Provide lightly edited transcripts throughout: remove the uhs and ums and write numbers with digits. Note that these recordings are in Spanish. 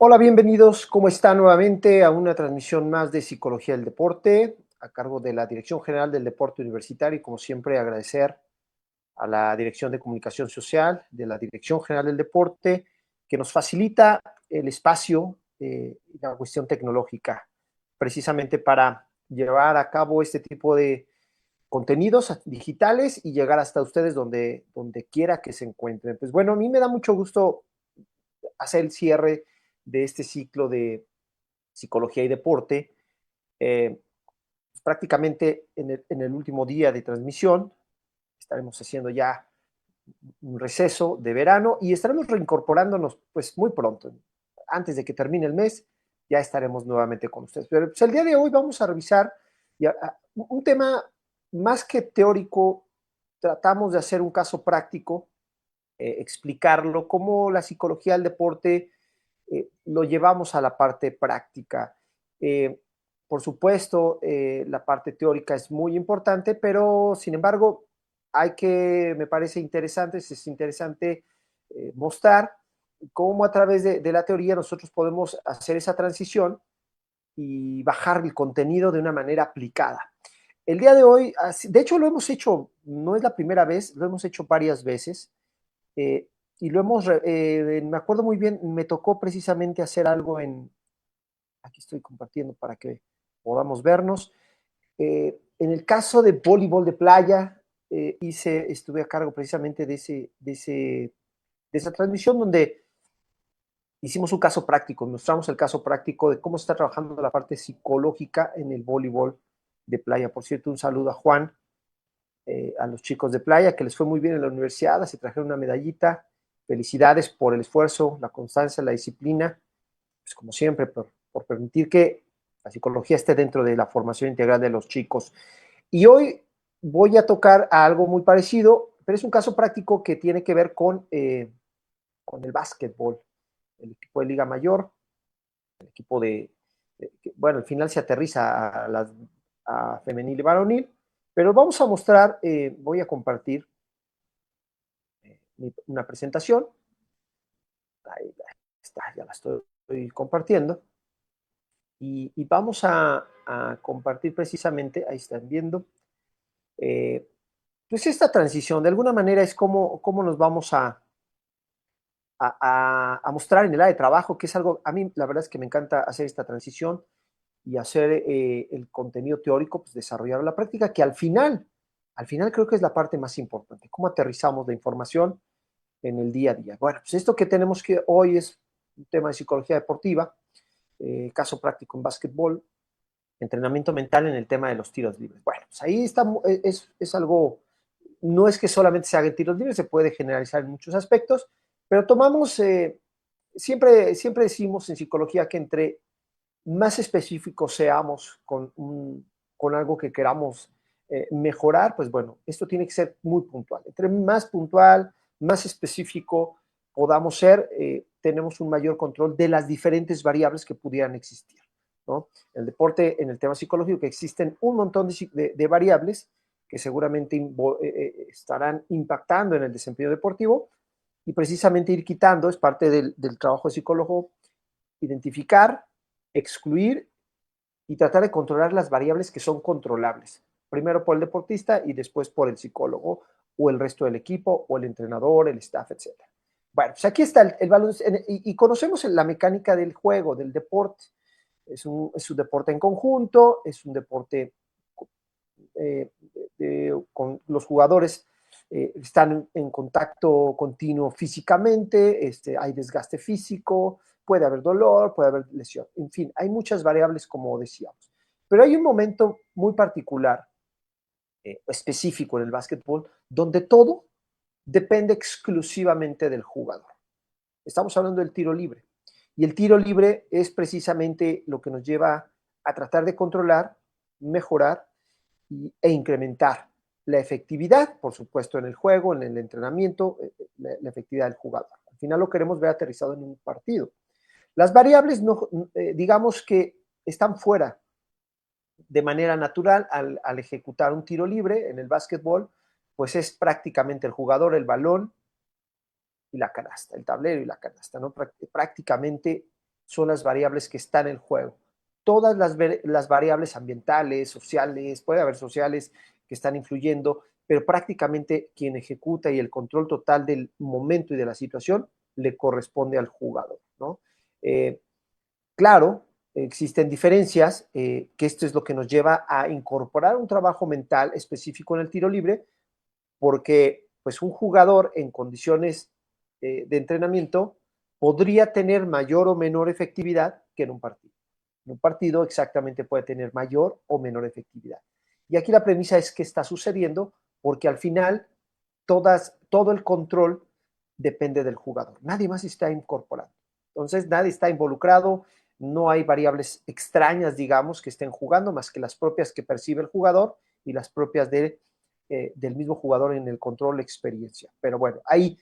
Hola, bienvenidos. ¿Cómo están nuevamente a una transmisión más de Psicología del Deporte a cargo de la Dirección General del Deporte Universitario? Y como siempre, agradecer a la Dirección de Comunicación Social de la Dirección General del Deporte que nos facilita el espacio y la cuestión tecnológica precisamente para llevar a cabo este tipo de contenidos digitales y llegar hasta ustedes donde quiera que se encuentren. Pues bueno, a mí me da mucho gusto hacer el cierre de este ciclo de psicología y deporte, pues prácticamente en el último día de transmisión. Estaremos haciendo ya un receso de verano y estaremos reincorporándonos pues muy pronto. Antes de que termine el mes, ya estaremos nuevamente con ustedes. Pero pues, el día de hoy vamos a revisar un tema más que teórico. Tratamos de hacer un caso práctico, explicarlo, cómo la psicología del deporte lo llevamos a la parte práctica. Eh, por supuesto, la parte teórica es muy importante, pero sin embargo, me parece interesante, es interesante mostrar cómo a través de la teoría nosotros podemos hacer esa transición y bajar el contenido de una manera aplicada. El día de hoy, de hecho lo hemos hecho, no es la primera vez, lo hemos hecho varias veces. Eh, y me acuerdo muy bien, me tocó precisamente hacer algo aquí estoy compartiendo para que podamos vernos. En el caso de voleibol de playa, estuve a cargo precisamente de esa transmisión donde hicimos un caso práctico, mostramos el caso práctico de cómo está trabajando la parte psicológica en el voleibol de playa. Por cierto, un saludo a Juan, a los chicos de playa, que les fue muy bien en la universidad, se trajeron una medallita. Felicidades por el esfuerzo, la constancia, la disciplina, pues como siempre, por permitir que la psicología esté dentro de la formación integral de los chicos. Y hoy voy a tocar a algo muy parecido, pero es un caso práctico que tiene que ver con el básquetbol, el equipo de Liga Mayor, el equipo bueno, al final se aterriza a femenil y varonil, pero vamos a mostrar, voy a compartir una presentación. Ahí está, ya la estoy compartiendo. Y vamos a compartir precisamente, ahí están viendo, eh, pues esta transición. De alguna manera es cómo nos vamos a mostrar en el área de trabajo, que es algo, a mí la verdad es que me encanta hacer esta transición y hacer el contenido teórico, pues desarrollar la práctica, que al final creo que es la parte más importante, cómo aterrizamos la información en el día a día. Bueno, pues esto que tenemos que hoy es un tema de psicología deportiva, caso práctico en básquetbol, entrenamiento mental en el tema de los tiros libres. Bueno, pues ahí está, es algo, no es que solamente se hagan tiros libres, se puede generalizar en muchos aspectos, pero tomamos, siempre decimos en psicología que entre más específicos seamos con algo que queramos mejorar, pues bueno, esto tiene que ser muy puntual. Entre más puntual, más específico podamos ser, tenemos un mayor control de las diferentes variables que pudieran existir, ¿no? En el deporte, en el tema psicológico, que existen un montón de variables que seguramente estarán impactando en el desempeño deportivo, y precisamente ir quitando es parte del trabajo de psicólogo, identificar, excluir y tratar de controlar las variables que son controlables. Primero por el deportista y después por el psicólogo o el resto del equipo o el entrenador, el staff, etc. Bueno, pues aquí está el balón y conocemos la mecánica del juego, del deporte. Es un deporte en conjunto, es un deporte eh, con los jugadores están en contacto continuo físicamente, hay desgaste físico, puede haber dolor, puede haber lesión, en fin, hay muchas variables como decíamos. Pero hay un momento muy particular, específico en el básquetbol, donde todo depende exclusivamente del jugador. Estamos hablando del tiro libre. Y el tiro libre es precisamente lo que nos lleva a tratar de controlar, mejorar e incrementar la efectividad, por supuesto, en el juego, en el entrenamiento, la efectividad del jugador. Al final lo queremos ver aterrizado en un partido. Las variables, no, digamos que están fuera de manera natural al ejecutar un tiro libre en el básquetbol, pues es prácticamente el jugador, el balón y la canasta, el tablero y la canasta, ¿no? Prácticamente son las variables que están en juego. Todas las variables ambientales, sociales, puede haber sociales que están influyendo, pero prácticamente quien ejecuta y el control total del momento y de la situación le corresponde al jugador, ¿no? Claro, existen diferencias, que esto es lo que nos lleva a incorporar un trabajo mental específico en el tiro libre, porque pues un jugador en condiciones de entrenamiento podría tener mayor o menor efectividad que en un partido. En un partido exactamente puede tener mayor o menor efectividad. Y aquí la premisa es qué está sucediendo, porque al final todo el control depende del jugador. Nadie más está incorporado. Entonces nadie está involucrado, no hay variables extrañas, digamos, que estén jugando, más que las propias que percibe el jugador y las propias del mismo jugador en el control experiencia. Pero bueno, ahí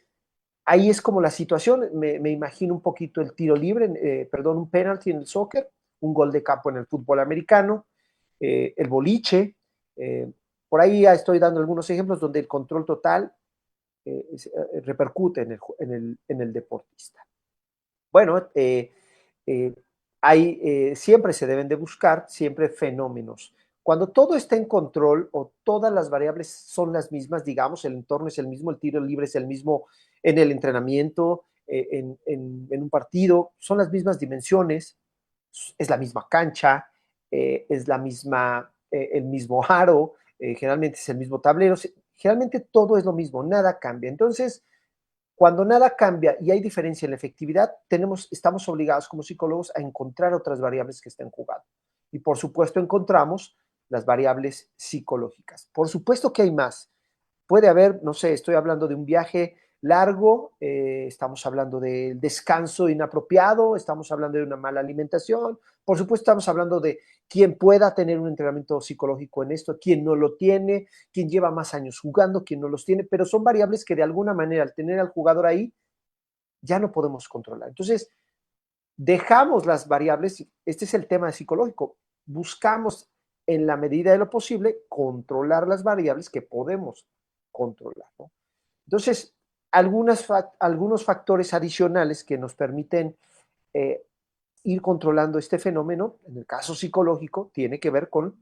es como la situación. Me imagino un poquito el tiro libre, perdón, un penalti en el soccer, un gol de campo en el fútbol americano, el boliche. Por ahí ya estoy dando algunos ejemplos donde el control total repercute en el deportista. Bueno, siempre se deben de buscar siempre fenómenos. Cuando todo está en control o todas las variables son las mismas, digamos, el entorno es el mismo, el tiro libre es el mismo en el entrenamiento, en un partido, son las mismas dimensiones, es la misma cancha, es el mismo aro, generalmente es el mismo tablero, generalmente todo es lo mismo, nada cambia. Entonces, cuando nada cambia y hay diferencia en la efectividad, estamos obligados como psicólogos a encontrar otras variables que estén jugando. Y por supuesto encontramos las variables psicológicas. Por supuesto que hay más. Puede haber, no sé, estoy hablando de un viaje largo, estamos hablando del descanso inapropiado, estamos hablando de una mala alimentación, por supuesto estamos hablando de quién pueda tener un entrenamiento psicológico en esto, quién no lo tiene, quién lleva más años jugando, quién no los tiene, pero son variables que de alguna manera al tener al jugador ahí ya no podemos controlar. Entonces, dejamos las variables, este es el tema psicológico, buscamos en la medida de lo posible controlar las variables que podemos controlar, ¿no? Entonces, algunos factores adicionales que nos permiten eh, ir controlando este fenómeno, en el caso psicológico, tiene que ver con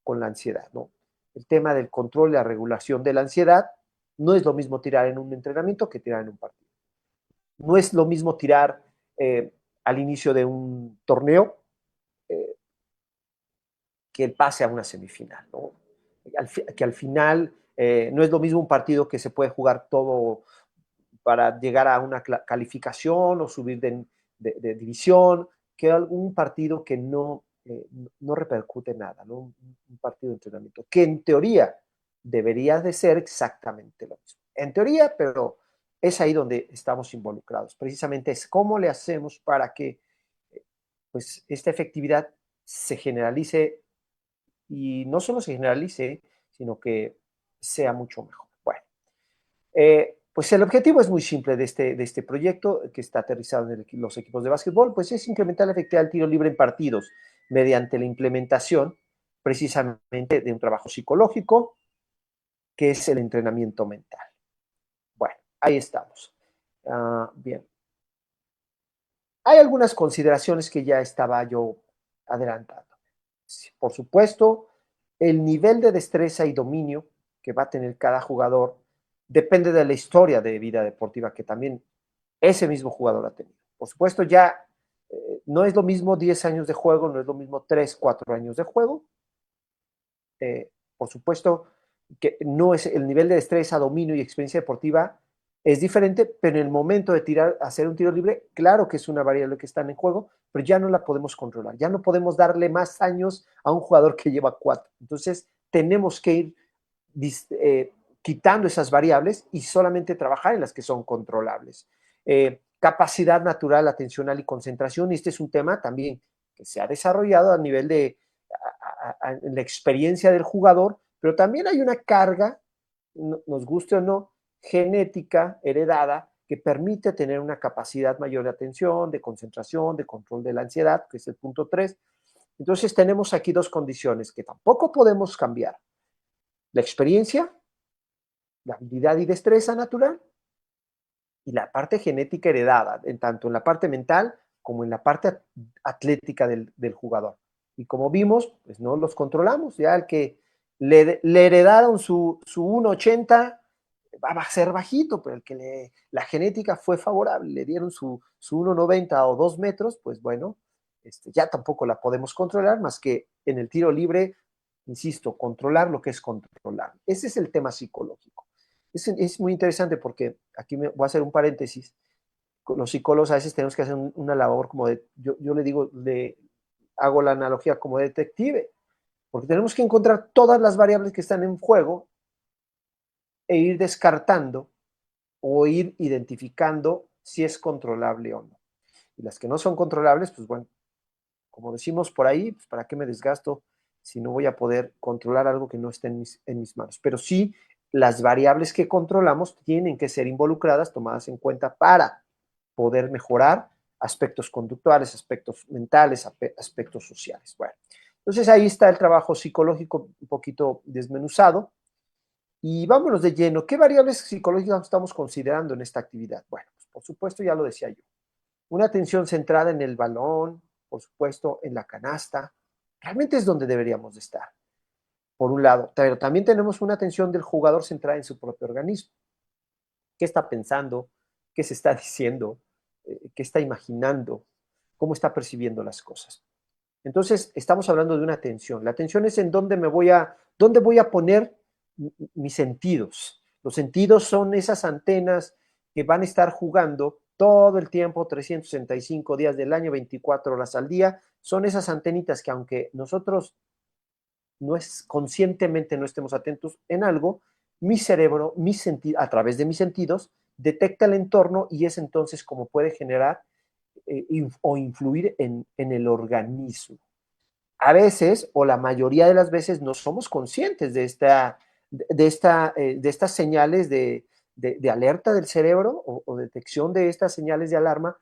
la ansiedad, ¿no? El tema del control y la regulación de la ansiedad no es lo mismo tirar en un entrenamiento que tirar en un partido. No es lo mismo tirar al inicio de un torneo eh, que el pase a una semifinal, ¿no? Que al final no es lo mismo un partido que se puede jugar todo para llegar a una calificación o subir de división, que algún partido que no repercute nada, ¿no? Un partido de entrenamiento, que en teoría debería de ser exactamente lo mismo. En teoría, pero es ahí donde estamos involucrados. Precisamente es cómo le hacemos para que pues, esta efectividad se generalice y no solo se generalice, sino que sea mucho mejor. Bueno, pues el objetivo es muy simple de este proyecto que está aterrizado en los equipos de básquetbol, pues es incrementar la efectividad del tiro libre en partidos mediante la implementación precisamente de un trabajo psicológico que es el entrenamiento mental. Bueno, ahí estamos. Bien. Hay algunas consideraciones que ya estaba yo adelantando. Por supuesto, el nivel de destreza y dominio que va a tener cada jugador depende de la historia de vida deportiva que también ese mismo jugador ha tenido. Por supuesto, ya no es lo mismo 10 años de juego, no es lo mismo 3, 4 años de juego. Por supuesto que no es el nivel de destreza, dominio y experiencia deportiva es diferente, pero en el momento de hacer un tiro libre, claro que es una variable que está en juego, pero ya no la podemos controlar, ya no podemos darle más años a un jugador que lleva 4. Entonces, tenemos que ir quitando esas variables y solamente trabajar en las que son controlables. Capacidad natural, atencional y concentración, y este es un tema también que se ha desarrollado a nivel de la experiencia del jugador, pero también hay una carga, nos guste o no, genética heredada que permite tener una capacidad mayor de atención, de concentración, de control de la ansiedad, que es el punto 3. Entonces tenemos aquí dos condiciones que tampoco podemos cambiar. La experiencia, la habilidad y destreza natural y la parte genética heredada, en tanto en la parte mental como en la parte atlética del jugador. Y como vimos, pues no los controlamos. Ya el que le heredaron su 1.80 va a ser bajito, pero el que la genética fue favorable, le dieron su 1.90 o 2 metros, pues bueno, ya tampoco la podemos controlar, más que en el tiro libre, insisto, controlar lo que es controlar. Ese es el tema psicológico. Es muy interesante porque aquí voy a hacer un paréntesis. Los psicólogos a veces tenemos que hacer una labor como yo le digo, hago la analogía como detective, porque tenemos que encontrar todas las variables que están en juego e ir descartando o ir identificando si es controlable o no. Y las que no son controlables, pues bueno, como decimos por ahí, pues ¿para qué me desgasto si no voy a poder controlar algo que no esté en mis manos? Pero sí, las variables que controlamos tienen que ser involucradas, tomadas en cuenta para poder mejorar aspectos conductuales, aspectos mentales, aspectos sociales. Bueno, entonces ahí está el trabajo psicológico un poquito desmenuzado. Y vámonos de lleno. ¿Qué variables psicológicas estamos considerando en esta actividad? Bueno, pues por supuesto ya lo decía yo. Una atención centrada en el balón, por supuesto en la canasta. Realmente es donde deberíamos de estar, por un lado. Pero también tenemos una atención del jugador centrada en su propio organismo. ¿Qué está pensando? ¿Qué se está diciendo? ¿Qué está imaginando? ¿Cómo está percibiendo las cosas? Entonces, estamos hablando de una atención. La atención es en dónde voy a poner mis sentidos. Los sentidos son esas antenas que van a estar jugando todo el tiempo, 365 días del año, 24 horas al día. Son esas antenitas que aunque nosotros no es conscientemente no estemos atentos en algo, mi cerebro, a través de mis sentidos, detecta el entorno y es entonces como puede generar o influir en el organismo. A veces, o la mayoría de las veces, no somos conscientes de estas señales de alerta del cerebro o detección de estas señales de alarma.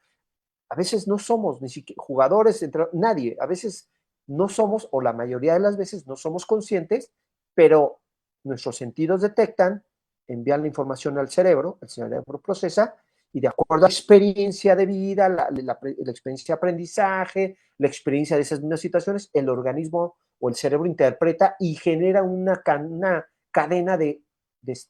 A veces no somos ni siquiera jugadores, nadie. A veces no somos, o la mayoría de las veces no somos conscientes, pero nuestros sentidos detectan, envían la información al cerebro, el cerebro procesa, y de acuerdo a la experiencia de vida, la experiencia de aprendizaje, la experiencia de esas mismas situaciones, el organismo o el cerebro interpreta y genera una cadena de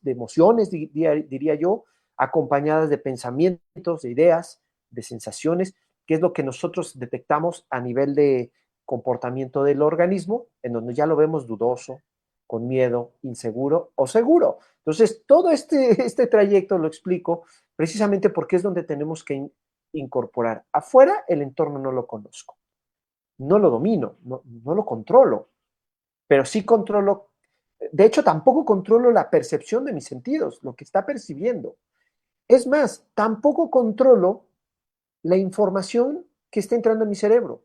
emociones, diría yo, acompañadas de pensamientos, de ideas, de sensaciones, que es lo que nosotros detectamos a nivel de comportamiento del organismo, en donde ya lo vemos dudoso, con miedo, inseguro o seguro. Entonces, todo este trayecto lo explico precisamente porque es donde tenemos que incorporar. Afuera, el entorno no lo conozco, no lo domino, no lo controlo, pero sí controlo, de hecho, tampoco controlo la percepción de mis sentidos, lo que está percibiendo. Es más, tampoco controlo la información que está entrando en mi cerebro.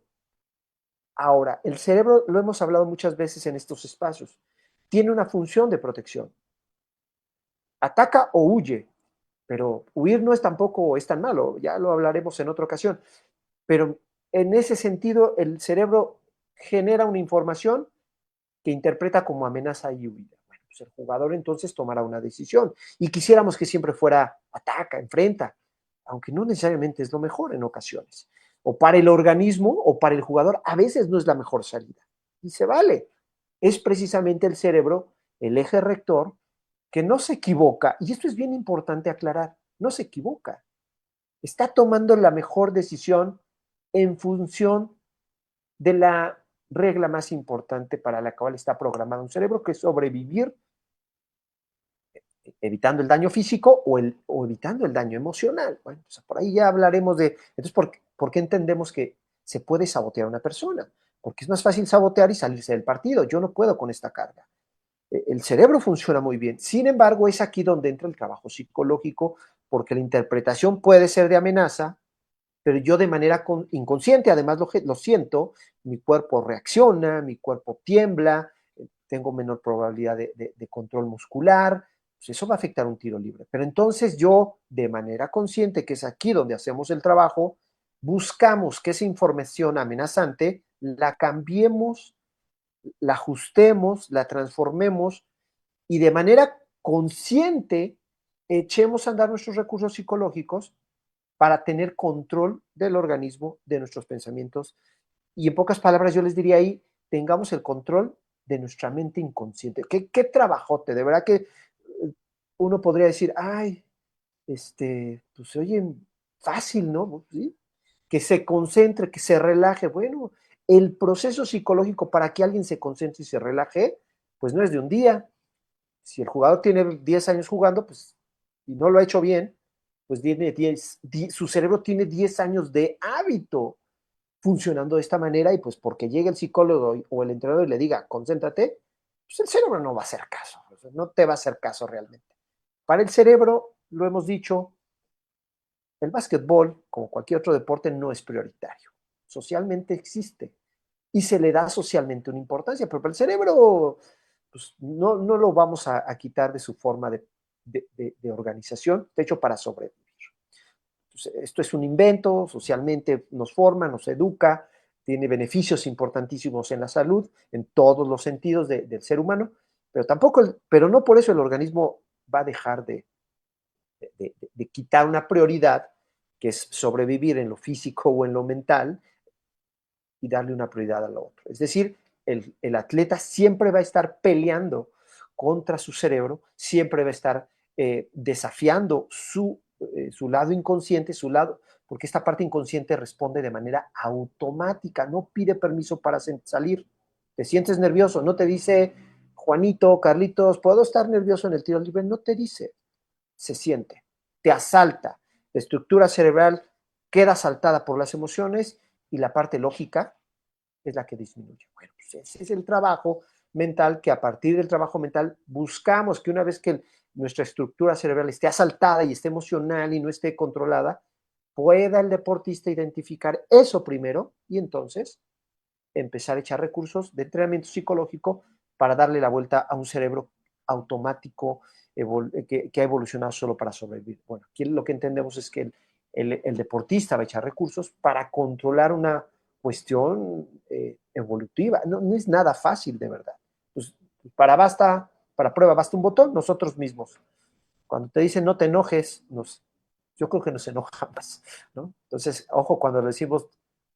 Ahora, el cerebro, lo hemos hablado muchas veces en estos espacios, tiene una función de protección. Ataca o huye, pero huir no es tampoco es tan malo, ya lo hablaremos en otra ocasión. Pero en ese sentido, el cerebro genera una información que interpreta como amenaza y huida. Bueno, pues el jugador entonces tomará una decisión. Y quisiéramos que siempre fuera ataca, enfrenta, aunque no necesariamente es lo mejor en ocasiones. O para el organismo o para el jugador a veces no es la mejor salida. Y se vale. Es precisamente el cerebro, el eje rector, que no se equivoca, y esto es bien importante aclarar, no se equivoca. Está tomando la mejor decisión en función de la regla más importante para la cual está programado un cerebro, que es sobrevivir evitando el daño físico o evitando el daño emocional. Bueno, pues por ahí ya hablaremos de, entonces, ¿por qué entendemos que se puede sabotear a una persona? Porque es más fácil sabotear y salirse del partido. Yo no puedo con esta carga. El cerebro funciona muy bien. Sin embargo, es aquí donde entra el trabajo psicológico, porque la interpretación puede ser de amenaza, pero yo de manera inconsciente, además lo siento, mi cuerpo reacciona, mi cuerpo tiembla, tengo menor probabilidad de control muscular, pues eso va a afectar un tiro libre. Pero entonces yo, de manera consciente, que es aquí donde hacemos el trabajo, buscamos que esa información amenazante la cambiemos, la ajustemos, la transformemos y de manera consciente echemos a andar nuestros recursos psicológicos para tener control del organismo, de nuestros pensamientos. Y en pocas palabras yo les diría ahí, tengamos el control de nuestra mente inconsciente. ¿Qué trabajote? De verdad que uno podría decir, ay, pues se oye fácil, ¿no? ¿Sí? Que se concentre, que se relaje. Bueno, el proceso psicológico para que alguien se concentre y se relaje, pues no es de un día. Si el jugador tiene 10 años jugando, pues, y no lo ha hecho bien, pues su cerebro tiene 10 años de hábito funcionando de esta manera y pues porque llegue el psicólogo o el entrenador y le diga, concéntrate, pues el cerebro no va a hacer caso, o sea, no te va a hacer caso realmente. Para el cerebro, lo hemos dicho, el básquetbol, como cualquier otro deporte, no es prioritario. Socialmente existe y se le da socialmente una importancia, pero para el cerebro pues, no lo vamos a quitar de su forma de organización, de hecho, para sobrevivir. Entonces, esto es un invento, socialmente nos forma, nos educa, tiene beneficios importantísimos en la salud, en todos los sentidos del ser humano, pero tampoco, pero no por eso el organismo va a dejar de quitar una prioridad que es sobrevivir en lo físico o en lo mental y darle una prioridad a lo otro. Es decir, el atleta siempre va a estar peleando contra su cerebro, siempre va a estar desafiando su lado inconsciente, su lado, porque esta parte inconsciente responde de manera automática, no pide permiso para salir. Te sientes nervioso, no te dice, Juanito, Carlitos, ¿puedo estar nervioso en el tiro libre? No te dice, se siente, te asalta. La estructura cerebral queda asaltada por las emociones y la parte lógica es la que disminuye. Bueno, pues ese es el trabajo mental que a partir del trabajo mental buscamos que una vez que nuestra estructura cerebral esté asaltada y esté emocional y no esté controlada, pueda el deportista identificar eso primero y entonces empezar a echar recursos de entrenamiento psicológico para darle la vuelta a un cerebro automático que ha evolucionado solo para sobrevivir. Bueno, aquí lo que entendemos es que el deportista va a echar recursos para controlar una cuestión evolutiva. No es nada fácil, de verdad. Pues, para prueba basta un botón, nosotros mismos. Cuando te dicen no te enojes, yo creo que nos enoja más, ¿no? Entonces, ojo, cuando decimos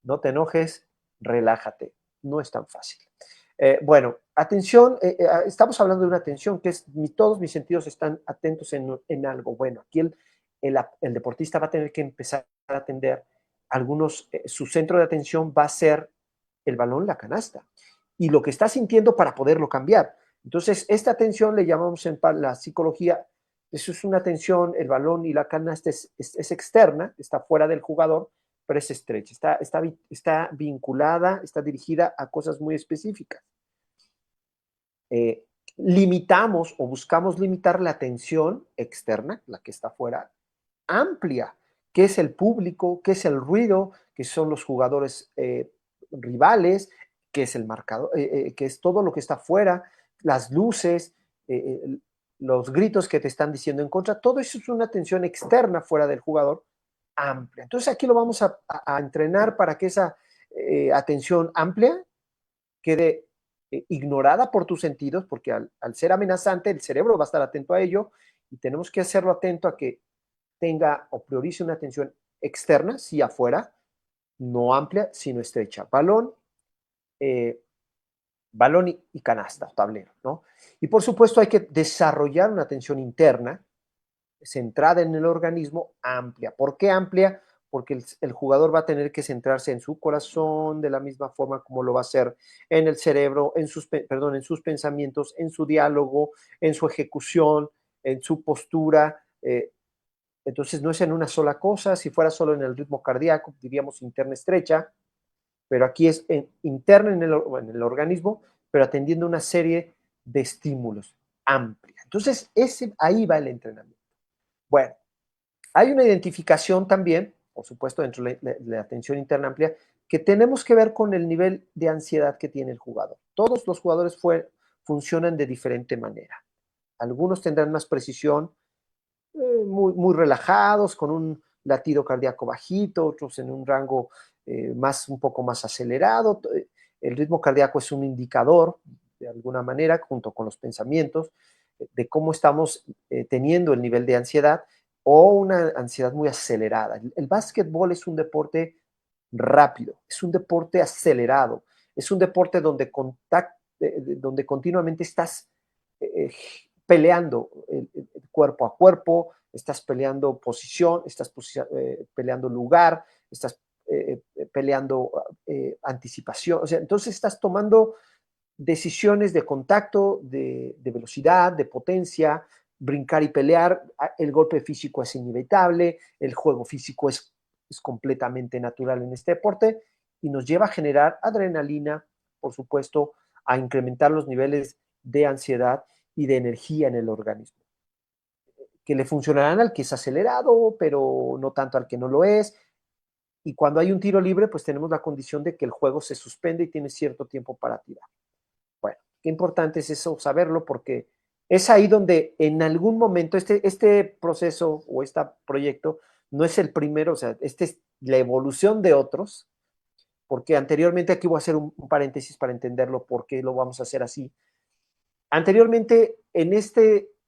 no te enojes, relájate. No es tan fácil. Bueno, atención, estamos hablando de una atención que es, todos mis sentidos están atentos en algo. Bueno, aquí el deportista va a tener que empezar a atender su centro de atención va a ser el balón, la canasta, y lo que está sintiendo para poderlo cambiar. Entonces, esta atención le llamamos en la psicología, eso es una atención, el balón y la canasta es externa, está fuera del jugador, pero es estrecha, está vinculada, está dirigida a cosas muy específicas. Limitamos o buscamos limitar la atención externa, la que está fuera, amplia, que es el público, que es el ruido, que son los jugadores rivales, que es el marcador, que es todo lo que está afuera, las luces, los gritos que te están diciendo en contra, todo eso es una atención externa fuera del jugador amplia. Entonces aquí lo vamos a entrenar para que esa atención amplia quede ignorada por tus sentidos, porque al ser amenazante el cerebro va a estar atento a ello y tenemos que hacerlo atento a que tenga o priorice una atención externa, sí afuera, no amplia, sino estrecha. Eh, balón y canasta, tablero, ¿no? Y por supuesto hay que desarrollar una atención interna centrada en el organismo amplia. ¿Por qué amplia? Porque el jugador va a tener que centrarse en su corazón de la misma forma como lo va a hacer en el cerebro, en sus pensamientos, en su diálogo, en su ejecución, en su postura. Entonces no es en una sola cosa, si fuera solo en el ritmo cardíaco, diríamos interna estrecha, pero aquí es interna en el organismo, pero atendiendo una serie de estímulos amplia. Entonces ahí va el entrenamiento. Bueno, hay una identificación también, por supuesto, dentro de la atención interna amplia, que tenemos que ver con el nivel de ansiedad que tiene el jugador. Todos los jugadores funcionan de diferente manera. Algunos tendrán más precisión, muy relajados, con un latido cardíaco bajito, otros en un rango un poco más acelerado. El ritmo cardíaco es un indicador, de alguna manera, junto con los pensamientos, de cómo estamos teniendo el nivel de ansiedad. o una ansiedad muy acelerada. El básquetbol es un deporte rápido, es un deporte acelerado, es un deporte donde, donde continuamente estás eh, peleando cuerpo a cuerpo, estás peleando posición, estás peleando lugar, estás peleando anticipación, o sea, entonces estás tomando decisiones de contacto, de velocidad, de potencia, brincar y pelear, el golpe físico es inevitable, el juego físico es completamente natural en este deporte y nos lleva a generar adrenalina, por supuesto, a incrementar los niveles de ansiedad y de energía en el organismo, que le funcionarán al que es acelerado, pero no tanto al que no lo es. Y cuando hay un tiro libre, pues tenemos la condición de que el juego se suspende y tiene cierto tiempo para tirar. Bueno, qué importante es eso, saberlo, porque es ahí donde en algún momento este proceso o este proyecto no es el primero, o sea, este es la evolución de otros, porque anteriormente, aquí voy a hacer un paréntesis para entenderlo, por qué lo vamos a hacer así. Anteriormente, en esta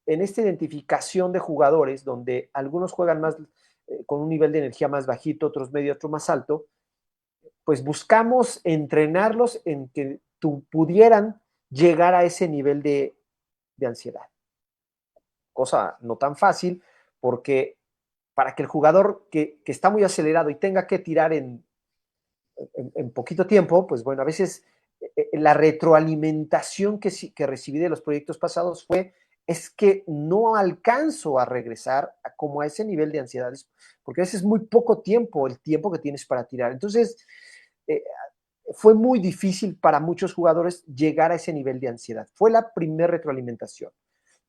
identificación de jugadores, donde algunos juegan más con un nivel de energía más bajito, otros medio, otro más alto, pues buscamos entrenarlos en que pudieran llegar a ese nivel de ansiedad. Cosa no tan fácil, porque para que el jugador que está muy acelerado y tenga que tirar en poquito tiempo, pues bueno, a veces la retroalimentación que recibí de los proyectos pasados es que no alcanzo a regresar como a ese nivel de ansiedad, porque a veces es muy poco tiempo el tiempo que tienes para tirar. Entonces, eh, fue muy difícil para muchos jugadores llegar a ese nivel de ansiedad. Fue la primera retroalimentación,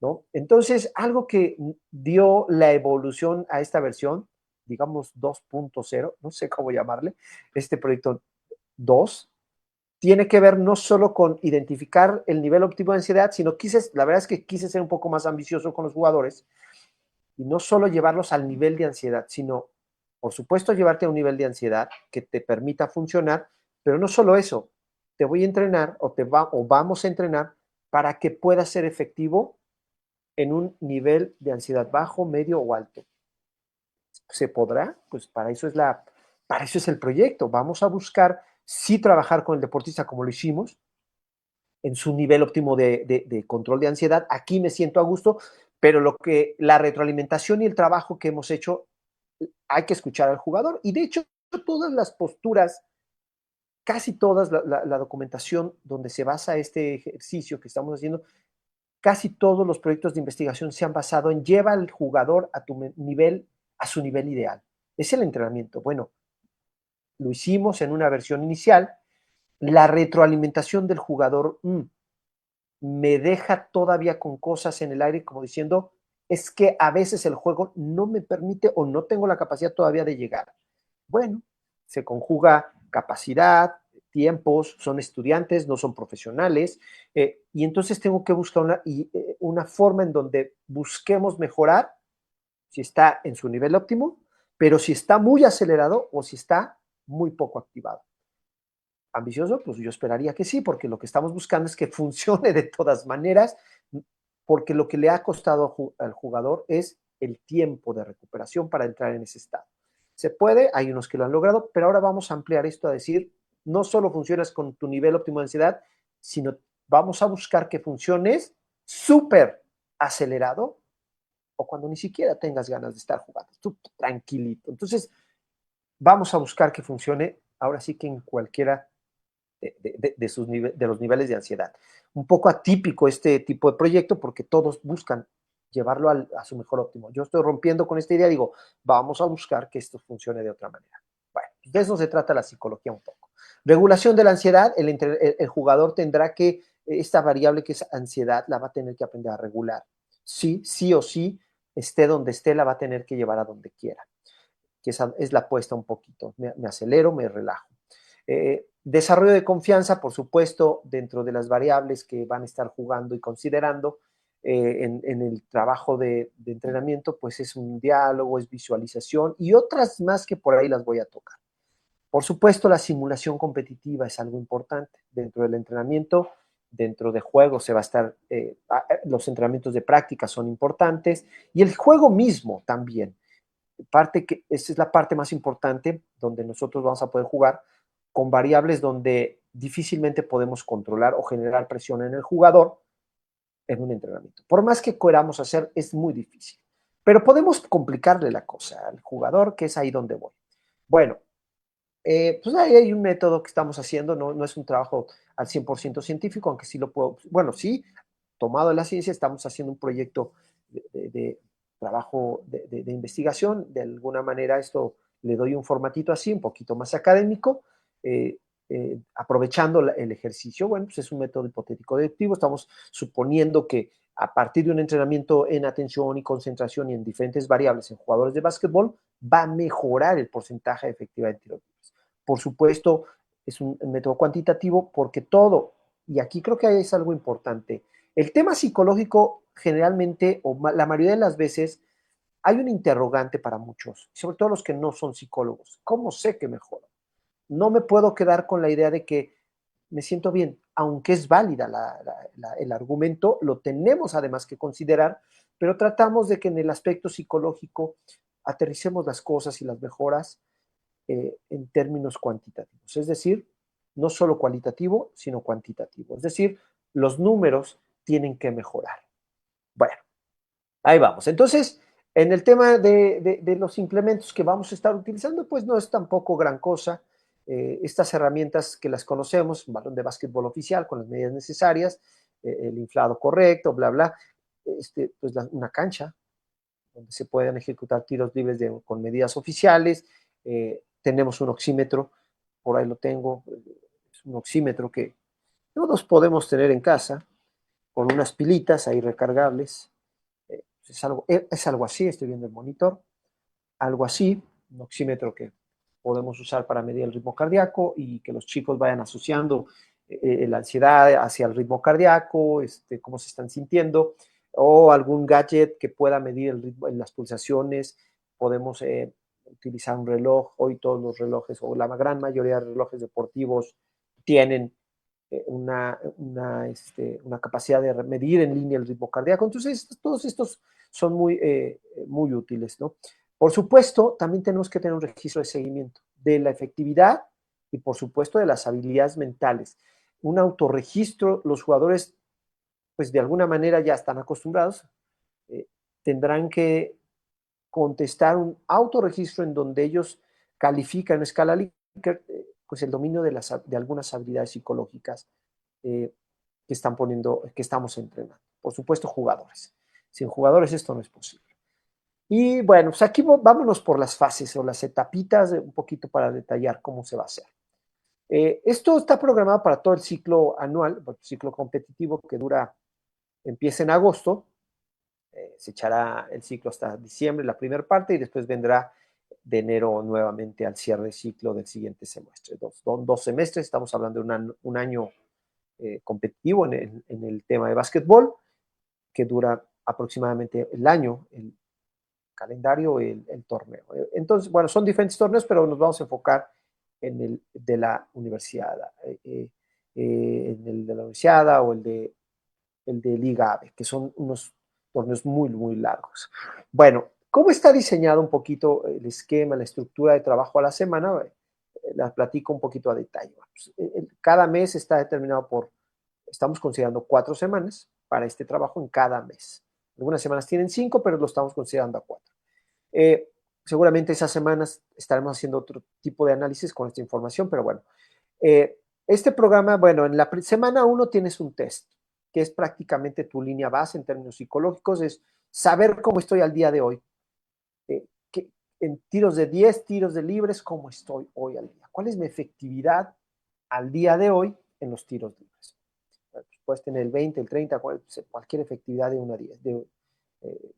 ¿no? Entonces, algo que dio la evolución a esta versión, digamos 2.0, no sé cómo llamarle, este proyecto 2, tiene que ver no solo con identificar el nivel óptimo de ansiedad, sino la verdad es que quise ser un poco más ambicioso con los jugadores y no solo llevarlos al nivel de ansiedad, sino, por supuesto, llevarte a un nivel de ansiedad que te permita funcionar, pero no solo eso, te voy a entrenar o vamos a entrenar para que puedas ser efectivo en un nivel de ansiedad bajo, medio o alto. ¿Se podrá? Pues para eso es el proyecto. Vamos a buscar sí trabajar con el deportista como lo hicimos, en su nivel óptimo de control de ansiedad. Aquí me siento a gusto, pero la retroalimentación y el trabajo que hemos hecho, hay que escuchar al jugador. Y de hecho, todas las posturas, casi todas la documentación donde se basa este ejercicio que estamos haciendo, casi todos los proyectos de investigación se han basado en lleva al jugador a a su nivel ideal. Es el entrenamiento. Bueno, lo hicimos en una versión inicial. La retroalimentación del jugador me deja todavía con cosas en el aire, como diciendo, es que a veces el juego no me permite o no tengo la capacidad todavía de llegar. Bueno, se conjuga capacidad, tiempos, son estudiantes, no son profesionales, y entonces tengo que buscar una forma en donde busquemos mejorar si está en su nivel óptimo, pero si está muy acelerado o si está muy poco activado. ¿Ambicioso? Pues yo esperaría que sí, porque lo que estamos buscando es que funcione de todas maneras, porque lo que le ha costado al jugador es el tiempo de recuperación para entrar en ese estado. Se puede, hay unos que lo han logrado, pero ahora vamos a ampliar esto a decir, no solo funcionas con tu nivel óptimo de ansiedad, sino vamos a buscar que funciones súper acelerado o cuando ni siquiera tengas ganas de estar jugando, tú tranquilito. Entonces, vamos a buscar que funcione ahora sí que en cualquiera de los niveles de ansiedad. Un poco atípico este tipo de proyecto porque todos buscan llevarlo a su mejor óptimo. Yo estoy rompiendo con esta idea, digo, vamos a buscar que esto funcione de otra manera. Bueno, de eso se trata la psicología un poco. Regulación de la ansiedad, el jugador tendrá que, esta variable que es ansiedad, la va a tener que aprender a regular. Sí, sí o sí, esté donde esté, la va a tener que llevar a donde quiera, que esa es la apuesta un poquito. Me acelero, me relajo. Desarrollo de confianza, por supuesto, dentro de las variables que van a estar jugando y considerando en el trabajo de entrenamiento, pues es un diálogo, es visualización y otras más que por ahí las voy a tocar. Por supuesto, la simulación competitiva es algo importante dentro del entrenamiento. Dentro de juegos se va a estar, los entrenamientos de práctica son importantes y el juego mismo también. esa es la parte más importante donde nosotros vamos a poder jugar con variables donde difícilmente podemos controlar o generar presión en el jugador en un entrenamiento. Por más que queramos hacer, es muy difícil. Pero podemos complicarle la cosa al jugador, que es ahí donde voy. Bueno, pues ahí hay un método que estamos haciendo, no es un trabajo al 100% científico, aunque sí lo puedo, bueno, sí, tomado de la ciencia, estamos haciendo un proyecto de trabajo de investigación. De alguna manera esto le doy un formatito así, un poquito más académico, eh, aprovechando el ejercicio. Bueno, pues es un método hipotético deductivo. Estamos suponiendo que a partir de un entrenamiento en atención y concentración y en diferentes variables en jugadores de básquetbol, va a mejorar el porcentaje de efectividad en tiros libres. Por supuesto, es un método cuantitativo porque todo, y aquí creo que es algo importante, el tema psicológico generalmente, o la mayoría de las veces, hay un interrogante para muchos, sobre todo los que no son psicólogos. ¿Cómo sé que mejoro? No me puedo quedar con la idea de que me siento bien, aunque es válida el argumento, lo tenemos además que considerar, pero tratamos de que en el aspecto psicológico aterricemos las cosas y las mejoras en términos cuantitativos, es decir, no solo cualitativo, sino cuantitativo, es decir, los números tienen que mejorar. Bueno, ahí vamos. Entonces, en el tema de los implementos que vamos a estar utilizando, pues no es tampoco gran cosa. Estas herramientas que las conocemos, un balón de básquetbol oficial con las medidas necesarias, el inflado correcto, bla, bla, pues una cancha donde se pueden ejecutar tiros libres con medidas oficiales. Tenemos un oxímetro, por ahí lo tengo, es un oxímetro que todos podemos tener en casa, con unas pilitas ahí recargables. Es algo así, estoy viendo el monitor, algo así, un oxímetro que podemos usar para medir el ritmo cardíaco y que los chicos vayan asociando la ansiedad hacia el ritmo cardíaco, cómo se están sintiendo, o algún gadget que pueda medir el ritmo en las pulsaciones. Podemos utilizar un reloj. Hoy todos los relojes, o la gran mayoría de relojes deportivos, tienen una capacidad de medir en línea el ritmo cardíaco. Entonces, todos estos son muy útiles, ¿no? Por supuesto, también tenemos que tener un registro de seguimiento de la efectividad y, por supuesto, de las habilidades mentales. Un autorregistro, los jugadores, pues de alguna manera ya están acostumbrados, eh, tendrán que contestar un autorregistro en donde ellos califican en escala Likert, pues el dominio de algunas habilidades psicológicas eh, que estamos entrenando. Por supuesto, jugadores. Sin jugadores esto no es posible. Y bueno, pues aquí vámonos por las fases o las etapitas, un poquito para detallar cómo se va a hacer. Esto está programado para todo el ciclo anual, el ciclo competitivo que empieza en agosto, se echará el ciclo hasta diciembre, la primera parte, y después vendrá de enero nuevamente al cierre de ciclo del siguiente semestre. Dos semestres, estamos hablando de un año competitivo en el tema de básquetbol, que dura aproximadamente el año, el calendario, el torneo. Entonces, bueno, son diferentes torneos, pero nos vamos a enfocar en el de la universidad, en el de la universidad o el de Liga AVE, que son unos torneos muy, muy largos. Bueno, ¿cómo está diseñado un poquito el esquema, la estructura de trabajo a la semana? La platico un poquito a detalle. Cada mes está determinado estamos considerando 4 semanas para este trabajo en cada mes. Algunas semanas tienen 5, pero lo estamos considerando a 4. Seguramente esas semanas estaremos haciendo otro tipo de análisis con esta información, pero bueno. Este programa, bueno, en la semana 1 tienes un test, que es prácticamente tu línea base en términos psicológicos, es saber cómo estoy al día de hoy. En tiros de 10, tiros de libres, ¿cómo estoy hoy al día? ¿Cuál es mi efectividad al día de hoy en los tiros libres? Bueno, pues puedes tener el 20, el 30, cualquier efectividad de 1 a 10,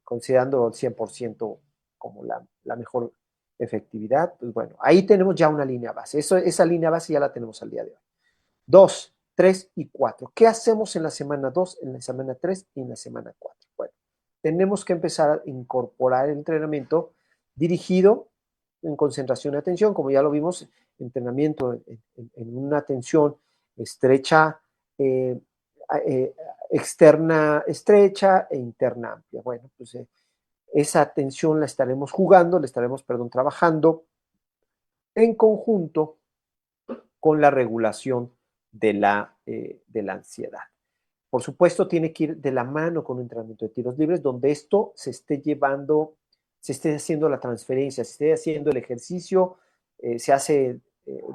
considerando el 100% como la mejor efectividad. Pues bueno, ahí tenemos ya una línea base. Esa línea base ya la tenemos al día de hoy. 2, 3 y 4. ¿Qué hacemos en la semana 2, en la semana 3 y en la semana 4? Bueno, tenemos que empezar a incorporar el entrenamiento dirigido en concentración y atención, como ya lo vimos, entrenamiento en una atención estrecha, externa estrecha e interna amplia. Bueno, pues Esa atención la estaremos jugando, la estaremos, perdón, trabajando en conjunto con la regulación de la ansiedad. Por supuesto, tiene que ir de la mano con un entrenamiento de tiros libres, donde esto se esté llevando, se esté haciendo la transferencia, se esté haciendo el ejercicio, se hace,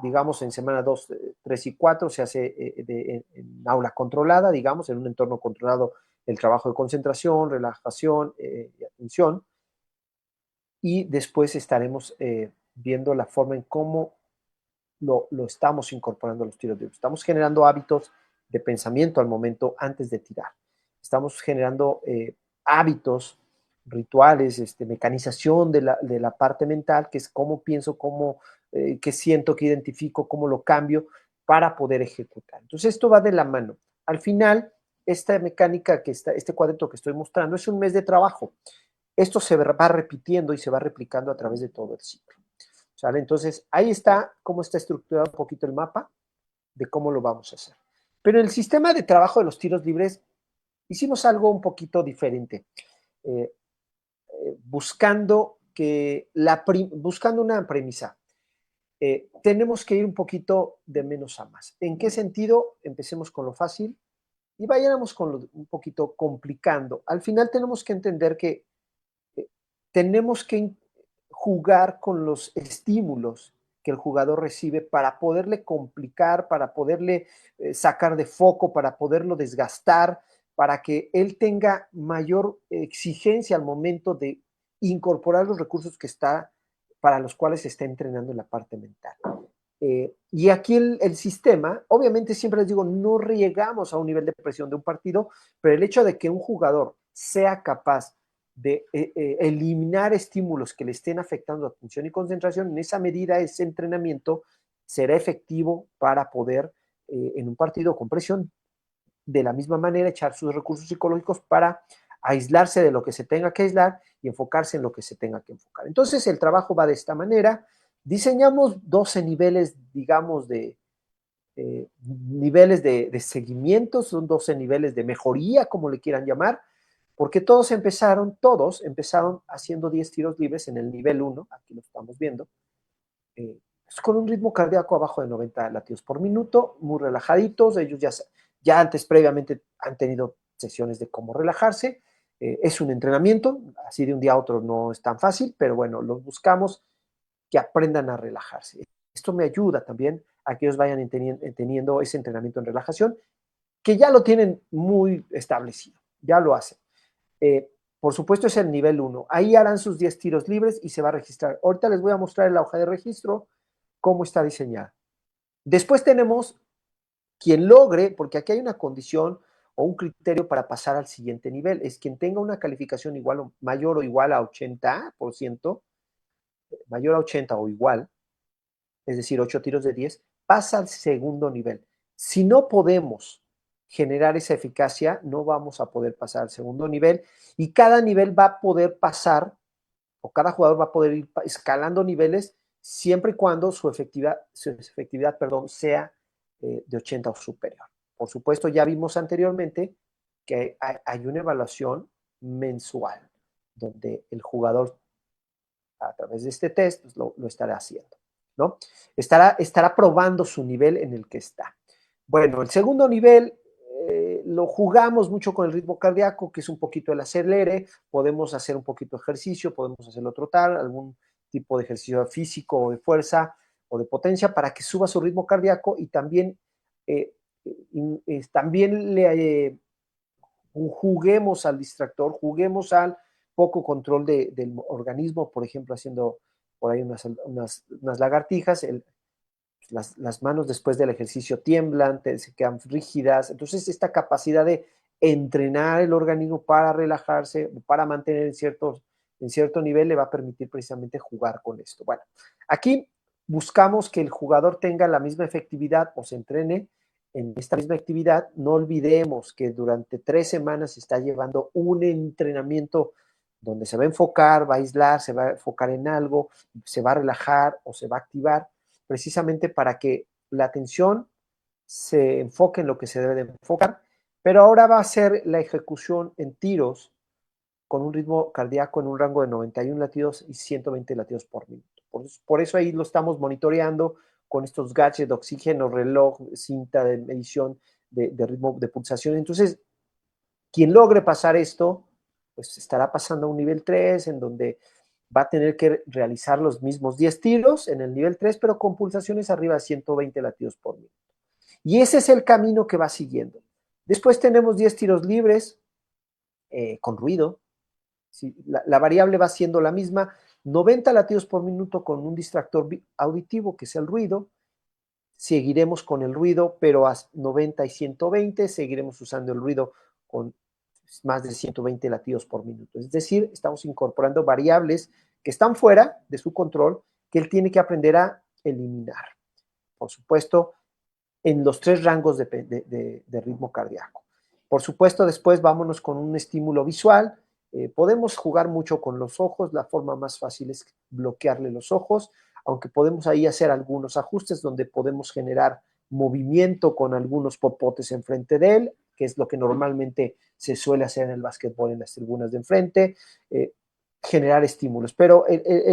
digamos, en semana 2, 3 y 4, se hace en aula controlada, digamos, en un entorno controlado, el trabajo de concentración, relajación y atención, y después estaremos viendo la forma en cómo lo estamos incorporando a los tiros libres. Estamos generando hábitos de pensamiento al momento antes de tirar. Estamos generando hábitos, rituales, mecanización de la parte mental, que es cómo pienso, cómo, qué siento, qué identifico, cómo lo cambio para poder ejecutar. Entonces esto va de la mano. Al final, esta mecánica que está, este cuadrito que estoy mostrando es un mes de trabajo. Esto se va repitiendo y se va replicando a través de todo el ciclo. ¿Sale? Entonces, ahí está cómo está estructurado un poquito el mapa de cómo lo vamos a hacer. Pero en el sistema de trabajo de los tiros libres hicimos algo un poquito diferente, eh, buscando, buscando una premisa. Tenemos que ir un poquito de menos a más. ¿En qué sentido? Empecemos con lo fácil y vayamos con lo un poquito complicando. Al final tenemos que entender que tenemos que jugar con los estímulos que el jugador recibe para poderle complicar, para poderle sacar de foco, para poderlo desgastar, para que él tenga mayor exigencia al momento de incorporar los recursos que está, para los cuales se está entrenando en la parte mental. Y aquí el sistema, obviamente siempre les digo, no llegamos a un nivel de presión de un partido, pero el hecho de que un jugador sea capaz de eliminar estímulos que le estén afectando atención y concentración, en esa medida ese entrenamiento será efectivo para poder en un partido con presión de la misma manera echar sus recursos psicológicos para aislarse de lo que se tenga que aislar y enfocarse en lo que se tenga que enfocar. Entonces el trabajo va de esta manera. Diseñamos 12 niveles, digamos, niveles de seguimiento, son 12 niveles de mejoría, como le quieran llamar, porque todos empezaron haciendo 10 tiros libres en el nivel 1, aquí lo estamos viendo, con un ritmo cardíaco abajo de 90 latidos por minuto, muy relajaditos, ellos ya antes previamente han tenido sesiones de cómo relajarse, es un entrenamiento, así de un día a otro no es tan fácil, pero bueno, los buscamos que aprendan a relajarse. Esto me ayuda también a que ellos vayan teniendo ese entrenamiento en relajación, que ya lo tienen muy establecido, ya lo hacen. Por supuesto es el nivel 1. Ahí harán sus 10 tiros libres y se va a registrar. Ahorita les voy a mostrar en la hoja de registro cómo está diseñada. Después tenemos quien logre, porque aquí hay una condición o un criterio para pasar al siguiente nivel, es quien tenga una calificación igual o mayor o igual a 80%, mayor a 80 o igual, es decir, 8 tiros de 10, pasa al segundo nivel. Si no podemos generar esa eficacia, no vamos a poder pasar al segundo nivel y cada nivel va a poder pasar o cada jugador va a poder ir escalando niveles siempre y cuando su efectividad perdón, sea de 80 o superior. Por supuesto, ya vimos anteriormente que hay una evaluación mensual donde el jugador a través de este test pues, lo estará haciendo, ¿no? Estará probando su nivel en el que está. Bueno, el segundo nivel lo jugamos mucho con el ritmo cardíaco, que es un poquito el acelere, podemos hacer un poquito de ejercicio, podemos hacerlo trotar, algún tipo de ejercicio físico o de fuerza o de potencia para que suba su ritmo cardíaco y también, también le juguemos al distractor, juguemos al poco control del organismo, por ejemplo, haciendo por ahí unas lagartijas, las manos después del ejercicio tiemblan, se quedan rígidas. Entonces, esta capacidad de entrenar el organismo para relajarse, para mantener en cierto nivel, le va a permitir precisamente jugar con esto. Bueno, aquí buscamos que el jugador tenga la misma efectividad o se entrene en esta misma actividad. No olvidemos que durante 3 semanas se está llevando un entrenamiento donde se va a enfocar, va a aislar, se va a enfocar en algo, se va a relajar o se va a activar precisamente para que la atención se enfoque en lo que se debe de enfocar, pero ahora va a ser la ejecución en tiros con un ritmo cardíaco en un rango de 91 latidos y 120 latidos por minuto. Por eso ahí lo estamos monitoreando con estos gadgets de oxígeno, reloj, cinta de medición de ritmo de pulsación. Entonces, quien logre pasar esto, pues estará pasando a un nivel 3, en donde va a tener que realizar los mismos 10 tiros en el nivel 3, pero con pulsaciones arriba de 120 latidos por minuto. Y ese es el camino que va siguiendo. Después tenemos 10 tiros libres con ruido. ¿Sí? La variable va siendo la misma, 90 latidos por minuto con un distractor auditivo, que es el ruido. Seguiremos con el ruido, pero a 90 y 120, seguiremos usando el ruido con más de 120 latidos por minuto. Es decir, estamos incorporando variables que están fuera de su control, que él tiene que aprender a eliminar. Por supuesto, en los 3 rangos de ritmo cardíaco. Por supuesto, después vámonos con un estímulo visual. Podemos jugar mucho con los ojos. La forma más fácil es bloquearle los ojos, aunque podemos ahí hacer algunos ajustes donde podemos generar movimiento con algunos popotes enfrente de él, que es lo que normalmente se suele hacer en el básquetbol en las tribunas de enfrente, generar estímulos. Pero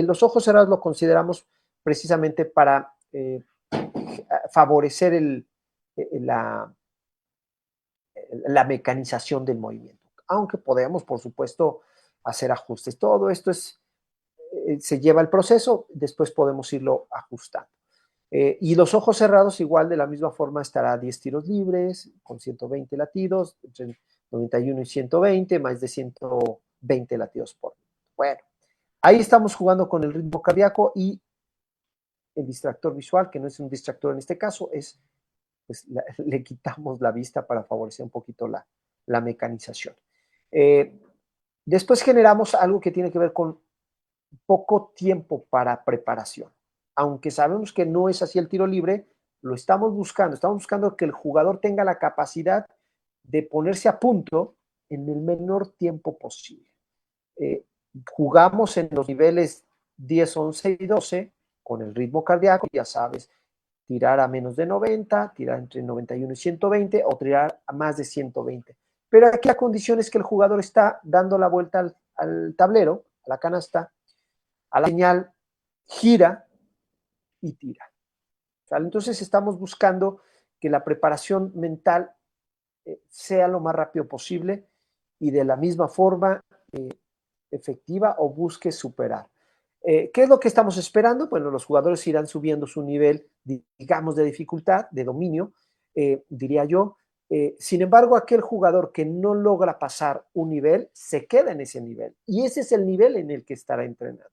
los ojos cerrados lo consideramos precisamente para favorecer la, la mecanización del movimiento, aunque podemos, por supuesto, hacer ajustes. Todo esto se lleva el proceso, después podemos irlo ajustando. Y los ojos cerrados, igual de la misma forma, estará 10 tiros libres, con 120 latidos, entre 91 y 120, más de 120 latidos por minuto. Bueno, ahí estamos jugando con el ritmo cardíaco y el distractor visual, que no es un distractor en este caso, pues le quitamos la vista para favorecer un poquito la mecanización. Después generamos algo que tiene que ver con poco tiempo para preparación. Aunque sabemos que no es así el tiro libre, lo estamos buscando que el jugador tenga la capacidad de ponerse a punto en el menor tiempo posible. Jugamos en los niveles 10, 11 y 12 con el ritmo cardíaco, ya sabes, tirar a menos de 90, tirar entre 91 y 120 o tirar a más de 120. Pero aquí la condición es que el jugador está dando la vuelta al tablero, a la canasta, a la señal, gira y tira. ¿Sale? Entonces estamos buscando que la preparación mental sea lo más rápido posible y de la misma forma efectiva o busque superar. ¿Qué es lo que estamos esperando? Bueno, los jugadores irán subiendo su nivel, digamos, de dificultad, de dominio, diría yo. Sin embargo, aquel jugador que no logra pasar un nivel, se queda en ese nivel. Y ese es el nivel en el que estará entrenando.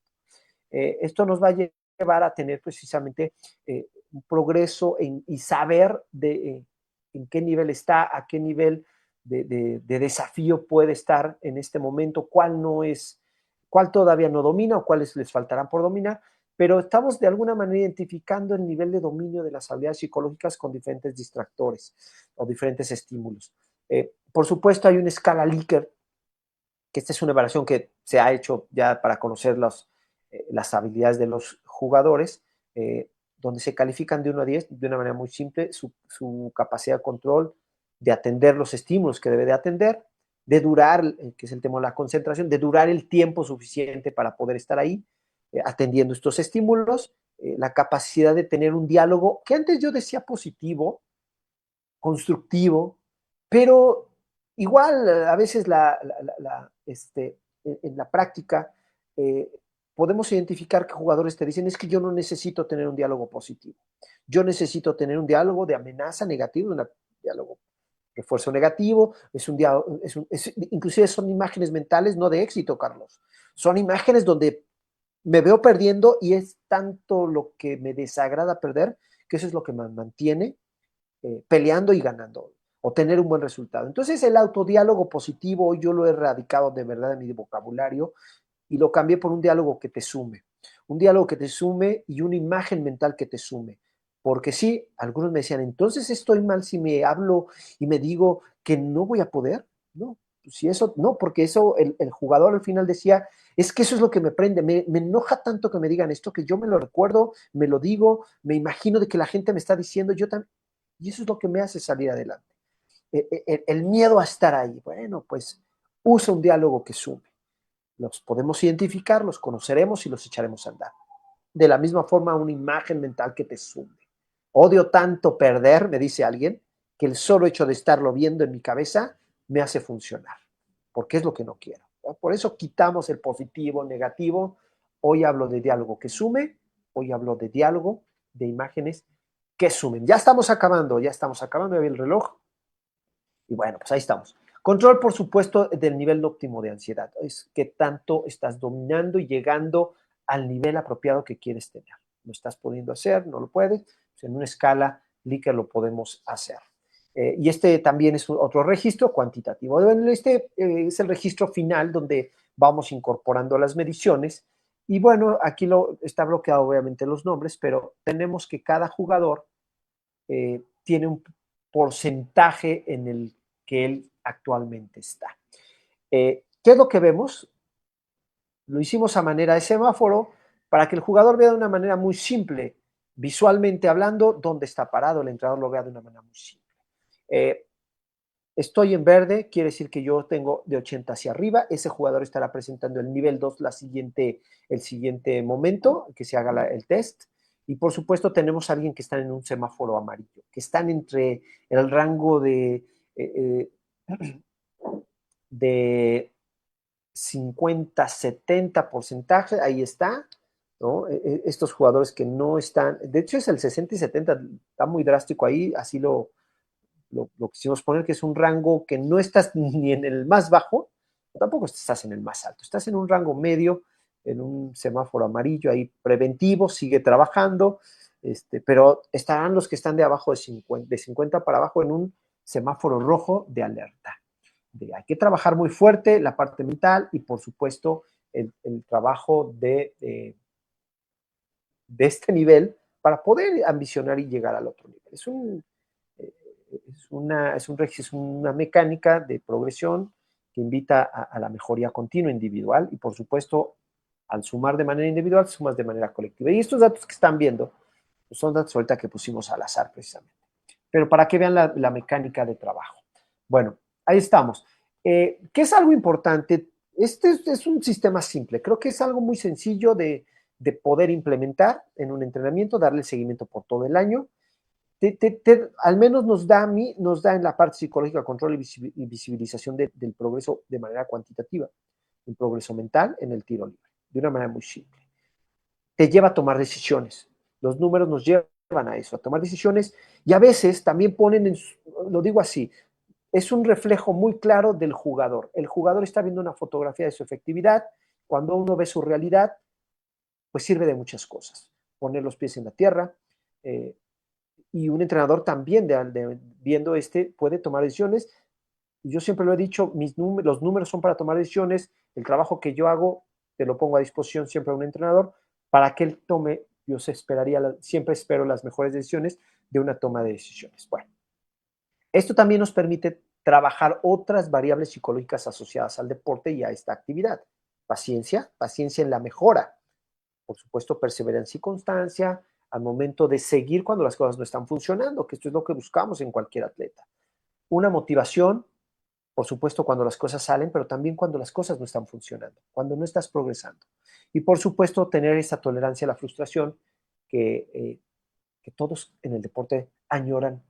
Esto nos va a llevar a tener precisamente un progreso y saber en qué nivel está, a qué nivel de desafío puede estar en este momento, cuál todavía no domina o cuáles les faltarán por dominar, pero estamos de alguna manera identificando el nivel de dominio de las habilidades psicológicas con diferentes distractores o diferentes estímulos. Por supuesto, hay una escala Likert, que esta es una evaluación que se ha hecho ya para conocer las habilidades de los jugadores, donde se califican de 1 a 10 de una manera muy simple su capacidad de control, de atender los estímulos que debe de atender, de durar, que es el tema de la concentración, de durar el tiempo suficiente para poder estar ahí atendiendo estos estímulos, la capacidad de tener un diálogo que antes yo decía positivo, constructivo, pero igual a veces en la práctica podemos identificar que jugadores te dicen es que yo no necesito tener un diálogo positivo, yo necesito tener un diálogo de amenaza negativo, un diálogo refuerzo negativo, inclusive son imágenes mentales no de éxito, Carlos, son imágenes donde me veo perdiendo y es tanto lo que me desagrada perder que eso es lo que me mantiene peleando y ganando o tener un buen resultado. Entonces el autodiálogo positivo yo lo he erradicado de verdad de mi vocabulario y lo cambié por un diálogo que te sume, un diálogo que te sume y una imagen mental que te sume. Porque sí, algunos me decían, entonces estoy mal si me hablo y me digo que no voy a poder. No, si eso, no, porque eso el jugador al final decía, es que eso es lo que me prende, me enoja tanto que me digan esto, que yo me lo recuerdo, me lo digo, me imagino de que la gente me está diciendo, yo también, y eso es lo que me hace salir adelante. El miedo a estar ahí, bueno, pues usa un diálogo que sume. los podemos identificar, los conoceremos y los echaremos a andar. De la misma forma, una imagen mental que te sume. Odio tanto perder, me dice alguien, que el solo hecho de estarlo viendo en mi cabeza me hace funcionar, porque es lo que no quiero. Por eso quitamos el positivo, negativo. Hoy hablo de diálogo que sume, hoy hablo de diálogo, de imágenes que sumen. Ya estamos acabando, ya vi el reloj. Y bueno, pues ahí estamos. Control, por supuesto, del nivel óptimo de ansiedad. Es que tanto estás dominando y llegando al nivel apropiado que quieres tener. Lo estás pudiendo hacer, no lo puedes. Pues en una escala Likert lo podemos hacer. Y este también es otro registro cuantitativo. Este es el registro final donde vamos incorporando las mediciones. Y bueno, aquí está bloqueado obviamente los nombres, pero tenemos que cada jugador tiene un porcentaje en el que él actualmente está. ¿Qué es lo que vemos? Lo hicimos a manera de semáforo para que el jugador vea de una manera muy simple, visualmente hablando, dónde está parado, el entrenador lo vea de una manera muy simple. Estoy en verde, quiere decir que yo tengo de 80 hacia arriba, ese jugador estará presentando el nivel 2 el siguiente momento que se haga el test. Y por supuesto tenemos a alguien que está en un semáforo amarillo, que están entre el rango de 50, 70 porcentaje, ahí está, ¿no? Estos jugadores que no están, de hecho es el 60 y 70, está muy drástico ahí, así lo quisimos poner, que es un rango que no estás ni en el más bajo, tampoco estás en el más alto, estás en un rango medio, en un semáforo amarillo ahí preventivo, sigue trabajando, pero estarán los que están de abajo de 50 para abajo en un semáforo rojo de alerta. Hay que trabajar muy fuerte la parte mental y por supuesto el trabajo de este nivel para poder ambicionar y llegar al otro nivel. Es una mecánica de progresión que invita a la mejoría continua individual y por supuesto al sumar de manera individual sumas de manera colectiva. Y estos datos que están viendo pues son datos ahorita que pusimos al azar precisamente, pero para que vean la mecánica de trabajo. Bueno, ahí estamos. ¿Qué es algo importante? Este es un sistema simple, creo que es algo muy sencillo de poder implementar en un entrenamiento, darle seguimiento por todo el año. Al menos nos da en la parte psicológica control y visibilización del progreso de manera cuantitativa, el progreso mental en el tiro libre, de una manera muy simple. Te lleva a tomar decisiones. Los números nos llevan a eso, a tomar decisiones y a veces también lo digo así, es un reflejo muy claro del jugador. El jugador está viendo una fotografía de su efectividad, cuando uno ve su realidad, pues sirve de muchas cosas. Poner los pies en la tierra, y un entrenador también viendo puede tomar decisiones. Yo siempre lo he dicho, los números son para tomar decisiones, el trabajo que yo hago te lo pongo a disposición siempre a un entrenador para que él tome, siempre espero las mejores decisiones de una toma de decisiones. Bueno, esto también nos permite trabajar otras variables psicológicas asociadas al deporte y a esta actividad. Paciencia en la mejora, por supuesto, perseverancia y constancia al momento de seguir cuando las cosas no están funcionando, que esto es lo que buscamos en cualquier atleta. Una motivación, por supuesto, cuando las cosas salen, pero también cuando las cosas no están funcionando, cuando no estás progresando. Y por supuesto, tener esa tolerancia a la frustración que todos en el deporte añoran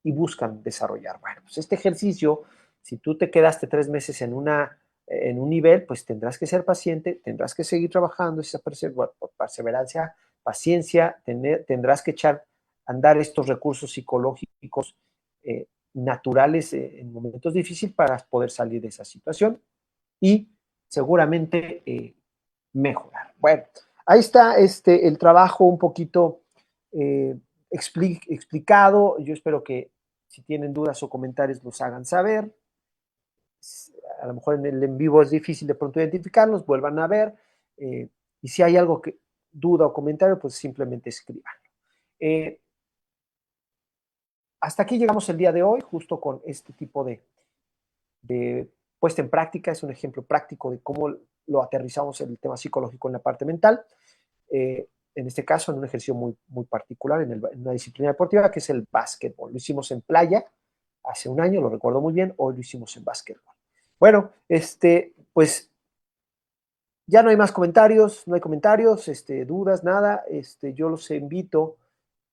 y buscan desarrollar. Bueno, pues este ejercicio, si tú te quedaste 3 meses en un nivel, pues tendrás que ser paciente, tendrás que seguir trabajando, esa perseverancia, paciencia, tendrás que echar a andar estos recursos psicológicos naturales en momentos difíciles para poder salir de esa situación y seguramente mejorar. Bueno, ahí está el trabajo un poquito explicado. Yo espero que si tienen dudas o comentarios los hagan saber. A lo mejor en el en vivo es difícil de pronto identificarlos, vuelvan a ver. Y si hay algo duda o comentario, pues simplemente escriban. Hasta aquí llegamos el día de hoy, justo con este tipo de puesta en práctica. Es un ejemplo práctico de cómo lo aterrizamos en el tema psicológico en la parte mental. En este caso, en un ejercicio muy, muy particular, en una disciplina deportiva que es el básquetbol. Lo hicimos en playa hace un año, lo recuerdo muy bien, hoy lo hicimos en básquetbol. Bueno, pues Ya no hay más comentarios, no hay comentarios, dudas, nada. Yo los invito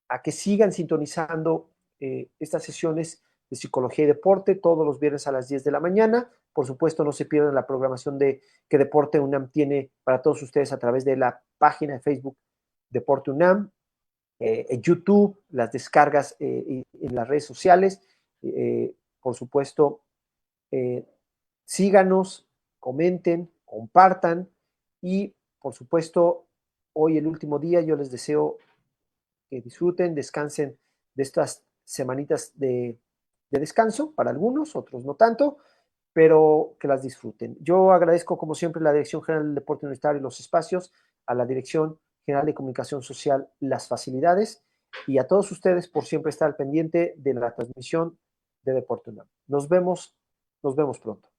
a que sigan sintonizando estas sesiones de psicología y deporte todos los viernes a las 10 de la mañana. Por supuesto, no se pierdan la programación que Deporte UNAM tiene para todos ustedes a través de la página de Facebook Deporte UNAM, en YouTube, las descargas en las redes sociales. Por supuesto, eh, síganos, comenten, compartan y, por supuesto, hoy el último día, yo les deseo que disfruten, descansen de estas semanitas de descanso para algunos, otros no tanto, pero que las disfruten. Yo agradezco, como siempre, a la Dirección General del Deporte Universitario y los espacios, a la Dirección General de Comunicación Social las facilidades y a todos ustedes por siempre estar al pendiente de la transmisión de Deporte UNAM. Nos vemos pronto.